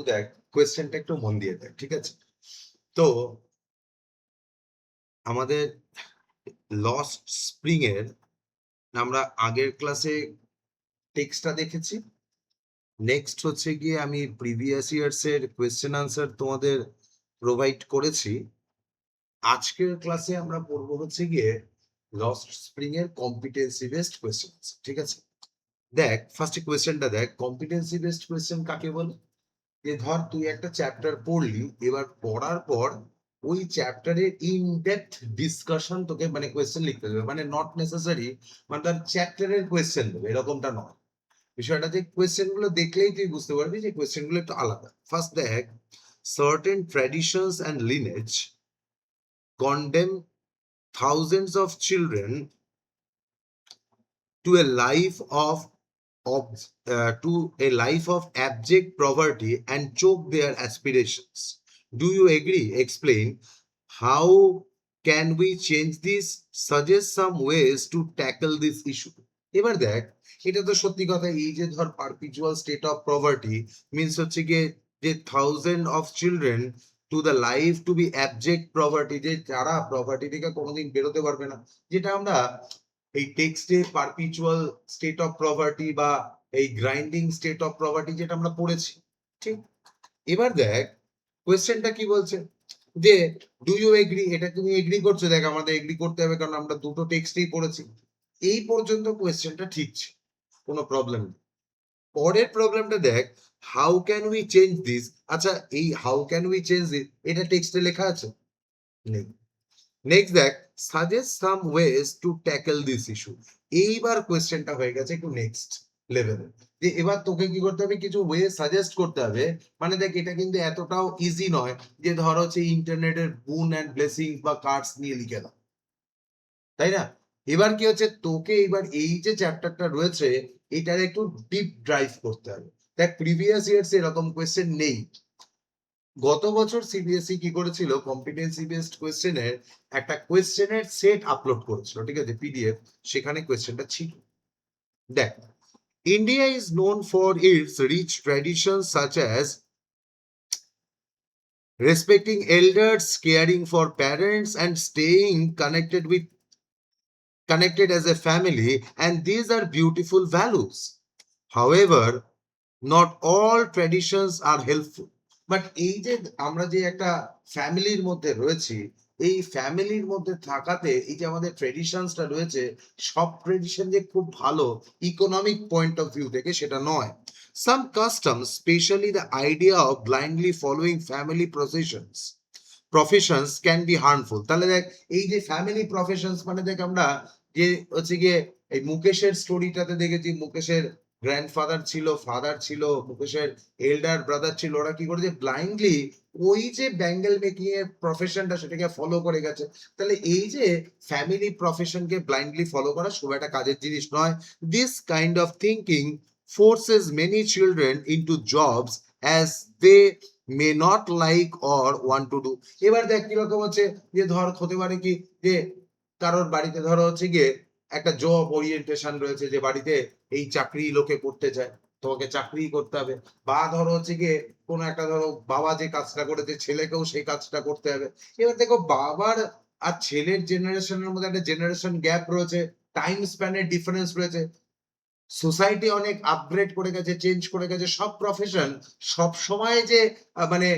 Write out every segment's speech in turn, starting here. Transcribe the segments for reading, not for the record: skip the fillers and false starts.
দেখ কোয়েশ্চেনটা একটু মন দিয়ে দেখ, ঠিক আছে? তো আমাদের লস্ট স্প্রিং এর আমরা আগের ক্লাসে টেক্সটটা দেখেছি। নেক্সট হচ্ছে গিয়ে আমি প্রিভিয়াস ইয়ার্স এর কোয়েশ্চেন আনসার তোমাদের প্রোভাইড করেছি। আজকের ক্লাসে আমরা পড়বো হচ্ছে গিয়ে লস্ট স্প্রিং এর কম্পিটেন্সি বেসড কোয়েশ্চেন, ঠিক আছে? দেখ ফার্স্টে কোয়েশ্চেনটা দেখ, কম্পিটেন্সি বেসড কোয়েশ্চেন কাকে বলে? যে ধর তুই একটা চ্যাপ্টার পড়লি, এবার পড়ার পর ওই চ্যাপ্টারের ইন ডেপথ ডিসকাশন তোকে মানে কোয়েশ্চেন লিখতে দেবে, মানে নট নেসেসারি মানে তার চ্যাপ্টারের কোয়েশ্চেন দেবে এরকমটা নয়। বিষয়টা যে কোয়েশ্চেন গুলো দেখলেই তুই বুঝতে পারবি যে কোয়েশ্চেন গুলো একটু আলাদা। ফার্স্ট দেখ, certain traditions and lineage condemn thousands of children to a life of abject poverty and choke their aspirations. Do you agree? Explain how can we change this? Suggest some ways to tackle this issue. এবার দেখ, এটা তো সত্যি কথা, এই যে ধর perpetual state of poverty means হচ্ছে গিয়ে যে thousand of children to the life to be abject poverty, যে যারা প্রভার্টি থেকে কোনোদিন বেরোতে পারবে না, যেটা আমরা এই টেক্সটে পারপিচুয়াল স্টেট অফ প্রভার্টি বা এই গ্রাইন্ডিং স্টেট অফ প্রভার্টি যেটা আমরা পড়েছি, ঠিক? এবার দেখ কোয়েশ্চেনটা কি বলছে, যে ডু ইউ এগ্রি, এটা তুমি এগ্রি করছো? দেখ আমাদের এগ্রি করতে হবে, কারণ আমরা দুটো টেক্সটেই পড়েছি। এই পর্যন্ত কোয়েশ্চেনটা ঠিক ছিল, কোনো প্রবলেম নেই। পরের প্রবলেমটা দেখ, how can we change this. আচ্ছা, এই how can we change this এটা টেক্সটে লেখা আছে? নেই। নেক্সট দেখ, suggest some ways two tackle this issue. এইবার কোয়েশ্চেনটা হয়ে গেছে একটু নেক্সট লেভেলে, যে এবার তোকে কি করতে হবে, কিছু ওয়ে সাজেস্ট করতে হবে। মানে দেখ এটা কিন্তু এতটাও ইজি নয় যে ধর হচ্ছে ইন্টারনেটের বুন অ্যান্ড ব্লেসিং বা কার্ডস নিয়ে লিখে দাও, তাই না? এবার কি হচ্ছে, তোকে এবার এই যে চ্যাপ্টারটা রয়েছে এটার একটু ডিপ ড্রাইভ করতে হবে। দেখ প্রিভিয়াস ইয়ার্স এরকম কোয়েশ্চেন নেই। গত বছর সিবিএসই কি করেছিল, কম্পিটেন্সি বেসড কোয়েশ্চেনের একটা কোয়েশ্চেনের সেট আপলোড করেছিল, ঠিক আছে, পিডিএফ, সেখানে কোয়েশ্চেনটা ছিল। দেখ, India is known for its rich tradition such as respecting elders, caring for parents, and staying connected as a family, and these are beautiful values. However, not all traditions are helpful. But এই যে আমরা যে একটা ফ্যামিলির মধ্যে রয়েছি, এই ফ্যামিলির মধ্যে থাকাতে এই যে আমাদের ট্রেডিশনসটা রয়েছে, সব ট্রেডিশন যে খুব ভালো ইকোনমিক পয়েন্ট অফ ভিউ থেকে সেটা নয়। Some customs, specially the idea of blindly following family professions can be harmful. তাহলে দেখ এই যে ফ্যামিলি প্রফেশনস মানে দেখ আমরা যে হচ্ছে গিয়ে এই মুকেশের স্টোরিটাতে দেখেছি, মুকেশের গ্র্যান্ডফাদার ছিল, ফাদার ছিল, মুকেশের এল্ডার ব্রাদার ছিল, ওরা কি করেছে ব্লাইন্ডলি ওই যে ব্যাঙ্গেল মেকিং এর প্রফেশনটা সেটাকে ফলো করে গেছে। তাহলে এই যে ফ্যামিলি প্রফেশনকে ব্লাইন্ডলি ফলো করা খুব একটা কাজের জিনিস নয়। This kind of thinking forces many children into jobs as they may not like or want to do. এবার দেখ কিরকম হচ্ছে, যে ধর হতে পারে কি যে কারোর বাড়িতে ধরো হচ্ছে গিয়ে একটা জব ওরিয়েন্টেশন রয়েছে, যে বাড়িতে এই চাকরি লোকে করতে চায়, তোমাকে চাকরি করতে হবে। বা ধরো হচ্ছে গিয়ে কোনো একটা ধরো বাবা যে কাজটা করেছে ছেলেকেও সেই কাজটা করতে হবে। এবার দেখো বাবার আর ছেলের জেনারেশনের মধ্যে একটা জেনারেশন গ্যাপ রয়েছে, টাইম স্প্যানের ডিফারেন্স রয়েছে, সোসাইটি অনেক আপগ্রেড করে গেছে, চেঞ্জ করে গেছে, সব প্রফেশন সব সময় যে মানে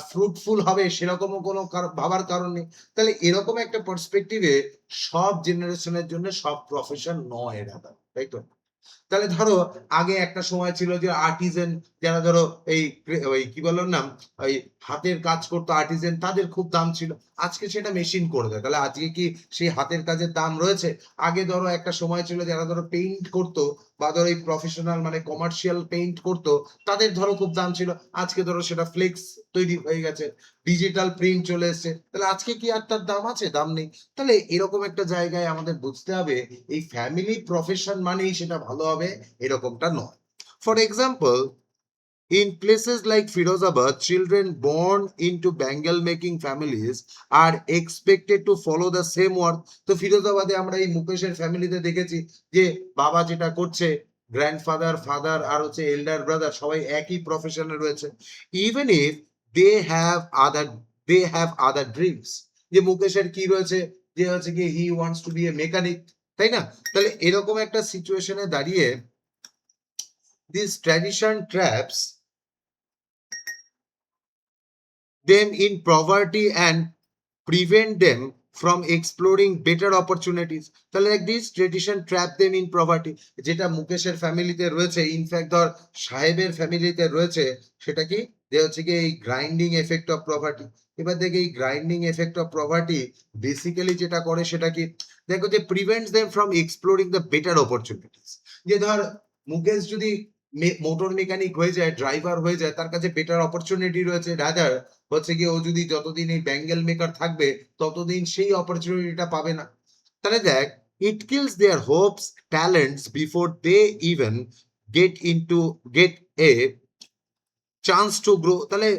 ফ্রুটফুল হবে সেরকমও কোনো ভাবার কারণ নেই। তাহলে এরকম একটা পার্সপেক্টিভে সব জেনারেশনের জন্য সব প্রফেশন নয় দাদা, তাই তো? তাহলে ধরো আগে একটা সময় ছিল যে আর্টিজেন, যারা ধরো এই ওই কি বললাম নাম, ওই হাতের কাজ করতো আর্টিজেন, তাদের খুব দাম ছিল। আজকে সেটা মেশিন করে দেয়। তাহলে আজকে কি সেই হাতের কাজের দাম রয়েছে? আগে ধরো একটা সময় ছিল যারা ধরো পেইন্ট করতো বা ধরো এই প্রফেশনাল মানে কমার্শিয়াল পেইন্ট করতো, তাদের ধরো খুব দাম ছিল। আজকে ধরো সেটা ফ্লেক্স তৈরি হয়ে গেছে, ডিজিটাল প্রিন্ট চলে এসছে, তাহলে আজকে কি আর তার দাম আছে? দাম নেই। তাহলে এরকম একটা জায়গায় আমাদের বুঝতে হবে এই ফ্যামিলি প্রফেশন মানেই সেটা ভালো হবে এরকমটা নয়। For example, in places like Firozabad, children born into bangle making families are expected to follow the same work. তো ফিরোজাবাদে আমরা এই মুকেশের ফ্যামিলিতে দেখেছি যে বাবা যেটা করছে গ্র্যান্ডফাদার, ফাদার আর হচ্ছে এল্ডার ব্রাদার সবাই একই প্রফেশনে রয়েছে। Even if they have other they have other dreams. যে মুকেশের কি রয়েছে, যে হচ্ছে কি he wants to be a mechanic, তাই না? তাহলে এরকম একটা সিচুয়েশনে দাঁড়িয়ে this tradition traps them in poverty and prevent them from exploring better opportunities. তাহলে like this tradition trap them in poverty, যেটা মুকেশের ফ্যামিলিতে রয়েছে, ইনফ্যাক্ট ধর সাহেবের ফ্যামিলিতে রয়েছে, সেটা কি যে হচ্ছে কি এই গ্রাইন্ডিং এফেক্ট অফ প্রপার্টি। এবার দেখে এই grinding effect of property basically যেটা করে সেটা কি, দেখো যে prevents them from exploring the better opportunities. যে ধর মুকেশ যদি মোটর মেকানিক হয়ে যায়, ড্রাইভার হয়ে যায়, তার কাছে বেটার অপরচুনিটি রয়েছে, রাদার হচ্ছে কি ও যদি যতদিন এই ব্যাঙ্গেল মেকার থাকবে ততদিন সেই অপরচুনিটিটা পাবে না। তাহলে দেখ, it kills their hopes talents before they even get a chance to grow. তাহলে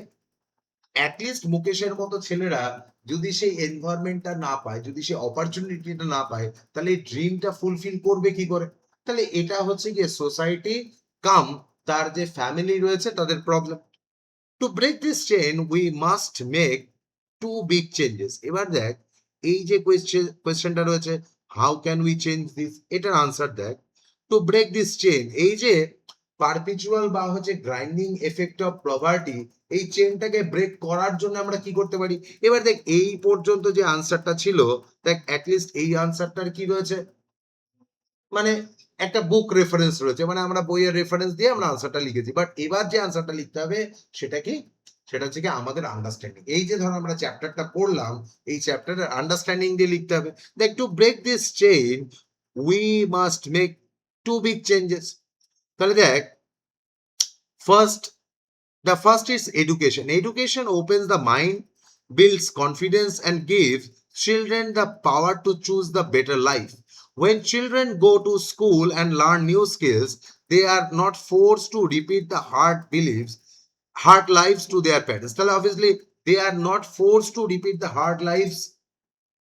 অ্যাটলিস্ট মুকেশের মতো ছেলেরা যদি সেই এনভায়রনমেন্টটা না পায়, যদি সেই অপরচুনিটিটা না পায়, তাহলে এই ড্রিমটা ফুলফিল করবে কি করে? তাহলে এটা হচ্ছে গিয়ে সোসাইটি কাম তার যে ফ্যামিলি রয়েছে তাদের problem. To break this chain we must make two big changes. এবার দেখ, এই যে কোয়েশ্চেনটা রয়েছে, how can we change this, এটার আনসার দেখ। টু ব্রেক দিস চেইন, এই যে পারপিচুয়াল বা হচ্ছে গ্রাইন্ডিং এফেক্ট অফ পভার্টি, এই চেনটাকে ব্রেক করার জন্য আমরা কি করতে পারি? এবার দেখ, এই পর্যন্ত যে আনসারটা ছিল, দেখ অ্যাটলিস্ট এই আনসারটার কি রয়েছে, মানে একটা বুক রেফারেন্স রয়েছে, মানে আমরা বইয়ের রেফারেন্স দিয়ে আমরা আনসারটা লিখেছি। বাট এবার যে আনসারটা লিখতে হবে সেটা কি, সেটা হচ্ছে কি আমাদের আন্ডারস্ট্যান্ডিং। এই যে ধর আমরা চ্যাপ্টারটা পড়লাম, এই চ্যাপ্টারের আন্ডারস্ট্যান্ডিং দিয়ে লিখতে হবে। দেখ, to break this chain we must make two big changes. তাহলে দেখ, first the first is education. Education opens the mind, builds confidence, and gives children the power to choose the better life. When children go to school and learn new skills, they are not forced to repeat the hard lives to their parents. So obviously, they are not forced to repeat the hard lives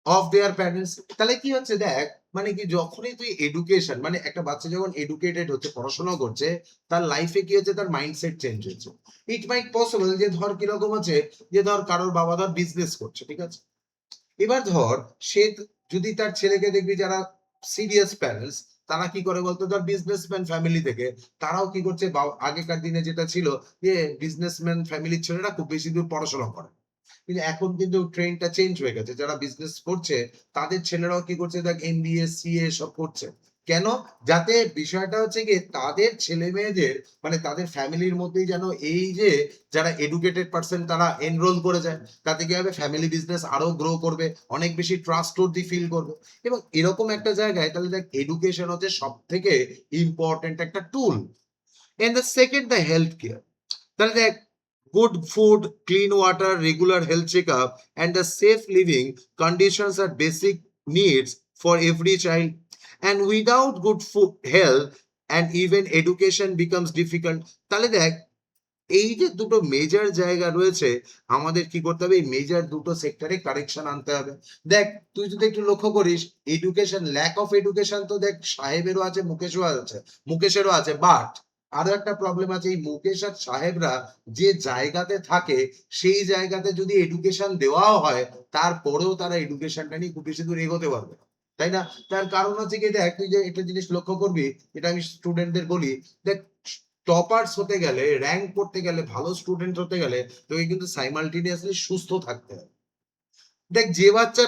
of their parents. তাহলে কি হচ্ছে দেখ, মানে কি যখনই তুই education, মানে একটা বাচ্চা যখন এডুকেটেড হচ্ছে, পড়াশোনা করছে, তার লাইফে কি হচ্ছে, তার মাইন্ডসেট চেঞ্জ হচ্ছে। ইট মাইট পসিবল যে ধর কিরকম হচ্ছে, যে ধর কারোর বাবা ধর বিজনেস করছে, ঠিক আছে? এবার ধর সে যদি তার ছেলেকে দেখবি যারা সিরিয়াস প্যারেন্টস, তারা কি করে বলতো, ধর বিজনেসম্যান ফ্যামিলি থেকে, তারাও কি করছে, আগেকার দিনে যেটা ছিল যে বিজনেসম্যান ফ্যামিলির ছেলেরা খুব বেশি দূর পড়াশোনা করে। কিন্তু এখন কিন্তু ট্রেন্ডটা চেঞ্জ হয়ে গেছে, যারা বিজনেস করছে তাদের ছেলেরাও কি করছে, দেখ এমবিএ সিএ সব করছে। কেন? যাতে বিষয়টা হচ্ছে কি তাদের ছেলে মেয়েদের, মানে তাদের ফ্যামিলির মধ্যেই যেন এই যে যারা এডুকেটেড পার্সন তারা এনরোল করে যায়, তাতে কি হবে, ফ্যামিলি বিজনেস আরো গ্রো করবে, অনেক বেশি ট্রাস্টওয়ার্দি ফিল করবে। এবং এরকম একটা জায়গায় তাহলে দেখ এডুকেশন হচ্ছে সব থেকে ইম্পর্টেন্ট একটা tool. And the second, the health care. তাহলে দেখ, good food, clean water, regular health checkup, and the safe living conditions are basic needs for every child. And without good food, health, and even education becomes difficult. তাহলে দেখ, এই যে দুটো major জায়গা রয়েছে, আমাদের কি করতে হবে, এই মেজর দুটো সেক্টরে কারেকশন আনতে হবে। দেখ, তুই যদি একটু লক্ষ্য করিস, এডুকেশন, ল্যাক অফ এডুকেশন তো দেখ সাহেবেরও আছে, মুকেশেরও আছে, বাট আরো একটা প্রবলেম আছে, এই মুকেশ আর সাহেবরা যে জায়গাতে থাকে, সেই জায়গাতে যদি এডুকেশন দেওয়াও হয়, তারপরেও তারা এডুকেশনটা নিয়ে খুব বেশি দূর এগোতে পারবে না, তাই না? তার কারণ হচ্ছে কি, দেখ তুই যে একটা জিনিস লক্ষ্য করবি, এটা আমি স্টুডেন্টদের বলি, দেখ টপার্স হতে গেলে, র‍্যাংক করতে গেলে, ভালো স্টুডেন্ট হতে গেলে তোকে কিন্তু সাইমালটেনিয়াসলি সুস্থ থাকতে হবে। দেখ, যে বাচ্চা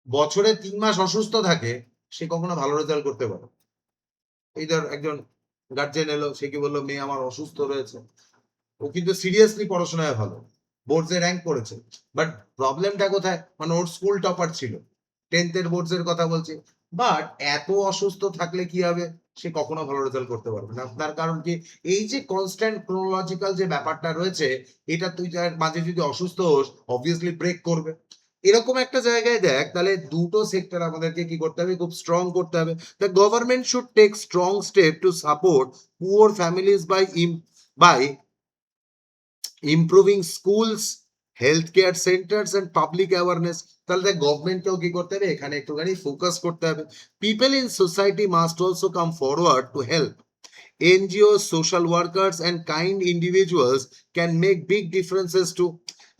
বছরে ৩ মাস অসুস্থ থাকে, সে কখনো ভালো রেজাল্ট করতে পারে না। এই ধর একজন গার্জিয়ান এলো, সে কি বললো, মেয়ে আমার অসুস্থ রয়েছে, ও কিন্তু সিরিয়াসলি পড়াশোনায় ভালো, বোর্ডস এ র‍্যাংক করেছে, বাট প্রবলেমটা কোথায়, মানে ওর স্কুল টপার ছিল, 10th এর বোর্ডস এর কথা বলছি, বাট এত অসুস্থ থাকলে কি হবে, সে কখনো ভালো রেজাল্ট করতে পারবে না। তার কারণ কি, এই যে কনস্ট্যান্ট ক্রোনোলজিক্যাল যে ব্যাপারটা রয়েছে, এটা তুই যার মাঝে যদি অসুস্থ হোস, অবভিয়াসলি ব্রেক করবে। এরকম একটা জায়গায় দেখ, তাহলে দুটো সেক্টর আমাদেরকে কি করতে হবে, খুব স্ট্রং করতে হবে। The government should take strong step to support poor families by improving schools, health care centres and public awareness. তাহলে দেখ, গভর্নমেন্টকেও কি করতে হবে, এখানে একটুখানি ফোকাস করতে হবে। People in society must also come forward to help, NGOs, social workers, and kind individuals can make big differences too.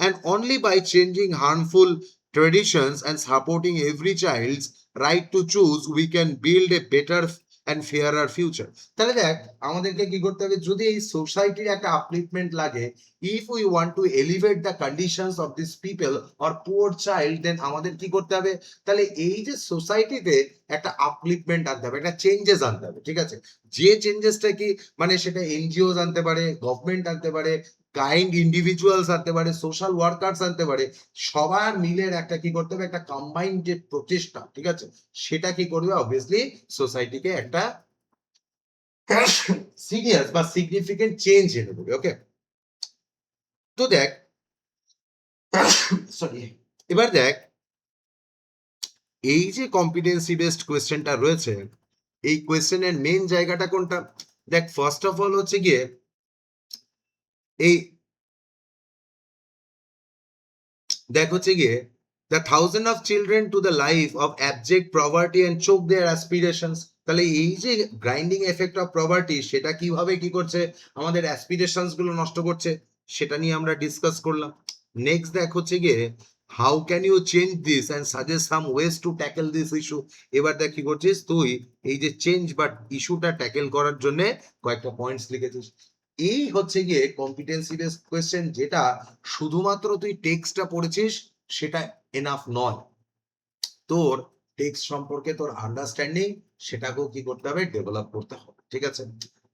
And only by changing harmful traditions and supporting every child's right to choose, we can build a better and fairer future. তাহলে দেখ আমাদেরকে কি করতে হবে, যদি এই সোসাইটির একটা আপলিফমেন্ট লাগে, if we want to elevate the conditions of these people or poor child, then আমাদের কি করতে হবে, তাহলে এই যে সোসাইটিতে একটা আপলিফমেন্ট আনতে হবে, একটা চেঞ্জেস আনতে হবে, ঠিক আছে? যে চেঞ্জেসটা কি, মানে সেটা এনজিও আনতে পারে, গভর্নমেন্ট আনতে পারে, কাইন্ড ইন্ডিভিজুয়ালস আনতে পারে, সোশ্যাল ওয়ার্কার্স আনতে পারে, সবার মিলের একটা কি করতে হবে, একটা কম্বাইন্ড যে প্রচেষ্টা, ঠিক আছে, সেটা কি করবে, অবভিয়াসলি সোসাইটিকে একটা সিরিয়াস বা সিগনিফিকেন্ট চেঞ্জ এনে দেবে। ওকে, তো দেখ সরি, এবার দেখ এই যে কম্পিটেন্সি বেসড কোয়েশ্চেনটা রয়েছে, এই কোয়েশ্চেনের মেন জায়গাটা কোনটা, দেখ ফার্স্ট অফ অল হচ্ছে গিয়ে এই দেখ হচ্ছে গিয়ে the thousand of children to the life of abject poverty and choke their aspirations। তাহলে এই যে গ্রাইন্ডিং এফেক্ট অফ পভার্টি, সেটা কিভাবে কি করছে, আমাদের অ্যাসপিরেশনস গুলো নষ্ট করছে, সেটা নিয়ে আমরা ডিসকাস করলাম। নেক্সট দেখ হচ্ছে গিয়ে how can you change this and suggest some ways to tackle this issue. এবার দেখ কি করছিস তুই, এই যে চেঞ্জ বা ইস্যুটা ট্যাকেল করার জন্য কয়েকটা পয়েন্টস লিখেছিস। এই হচ্ছে গিয়ে কম্পিটেন্সি বেসড কোয়েশ্চেন, যেটা শুধুমাত্র তুই টেক্সটটা পড়েছিস সেটা এনাফ নয়, তোর টেক্সট সম্পর্কে তোর আন্ডারস্ট্যান্ডিং সেটাকেও কি করতে হবে, ডেভেলপ করতে হবে, ঠিক আছে?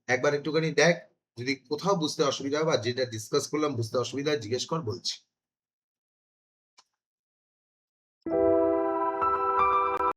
একবার একটুখানি দেখ, যদি কোথাও বুঝতে অসুবিধা হয় বা যেটা ডিসকাস করলাম বুঝতে অসুবিধা হয় জিজ্ঞেস কর, বলছি।